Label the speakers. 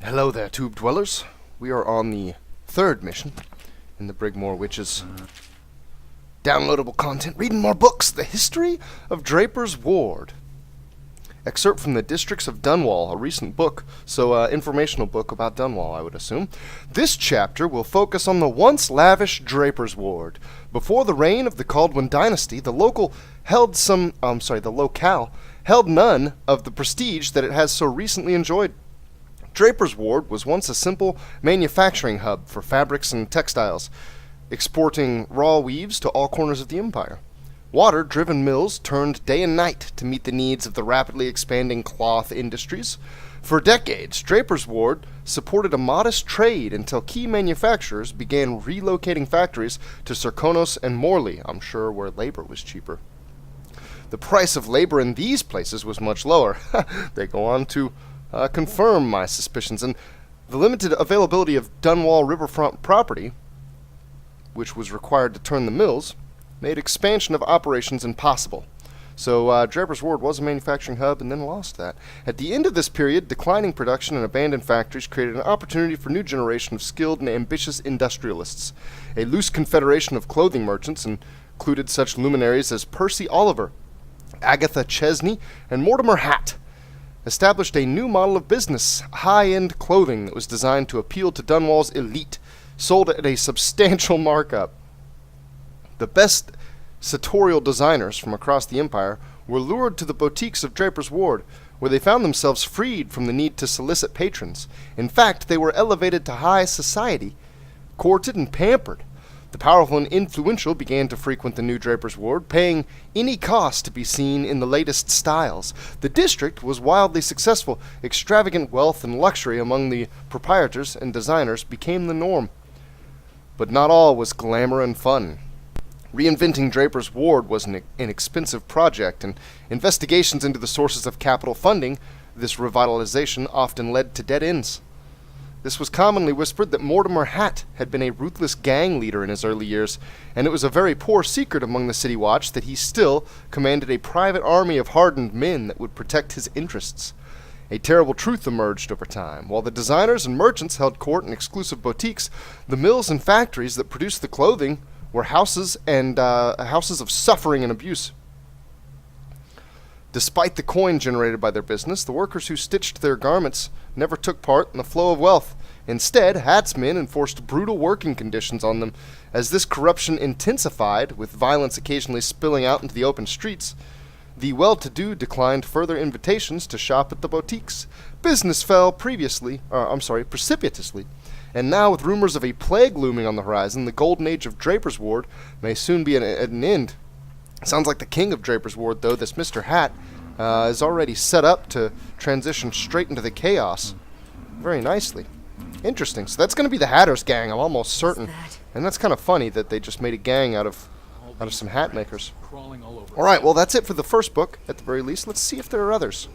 Speaker 1: Hello there, tube dwellers. We are on the third mission in the Brigmore Witches. Downloadable content, reading more books, The History of Draper's Ward. Excerpt from the Districts of Dunwall, a recent book, so informational book about Dunwall, I would assume. This chapter will focus on the once lavish Draper's Ward. Before the reign of the Caldwin dynasty, the locale held none of the prestige that it has so recently enjoyed. Draper's Ward was once a simple manufacturing hub for fabrics and textiles, exporting raw weaves to all corners of the empire. Water-driven mills turned day and night to meet the needs of the rapidly expanding cloth industries. For decades, Draper's Ward supported a modest trade until key manufacturers began relocating factories to Serkonos and Morley, I'm sure where labor was cheaper. The price of labor in these places was much lower. They go on to confirm my suspicions, and the limited availability of Dunwall riverfront property, which was required to turn the mills, made expansion of operations impossible. So Draper's Ward was a manufacturing hub and then lost that. At the end of this period, declining production and abandoned factories created an opportunity for a new generation of skilled and ambitious industrialists. A loose confederation of clothing merchants included such luminaries as Percy Oliver, Agatha Chesney, and Mortimer Hatt, established a new model of business, high-end clothing that was designed to appeal to Dunwall's elite, sold at a substantial markup. The best sartorial designers from across the empire were lured to the boutiques of Draper's Ward, where they found themselves freed from the need to solicit patrons. In fact, they were elevated to high society, courted and pampered. The powerful and influential began to frequent the new Draper's Ward, paying any cost to be seen in the latest styles. The district was wildly successful. Extravagant wealth and luxury among the proprietors and designers became the norm. But not all was glamour and fun. Reinventing Draper's Ward was an inexpensive project, and investigations into the sources of capital funding this revitalization often led to dead ends. This was commonly whispered that Mortimer Hatt had been a ruthless gang leader in his early years, and it was a very poor secret among the City Watch that he still commanded a private army of hardened men that would protect his interests. A terrible truth emerged over time. While the designers and merchants held court in exclusive boutiques, the mills and factories that produced the clothing were houses of suffering and abuse. Despite the coin generated by their business, the workers who stitched their garments never took part in the flow of wealth. Instead, Hatt's men enforced brutal working conditions on them. As this corruption intensified, with violence occasionally spilling out into the open streets, the well-to-do declined further invitations to shop at the boutiques. Business fell precipitously, and now with rumors of a plague looming on the horizon, the golden age of Draper's Ward may soon be at an end. Sounds like the king of Draper's Ward, though, this Mr. Hatt, is already set up to transition straight into the chaos very nicely. Interesting. So that's going to be the Hatter's gang, I'm almost certain. And that's kind of funny that they just made a gang out of some hat makers. Alright, well, that's it for the first book, at the very least. Let's see if there are others.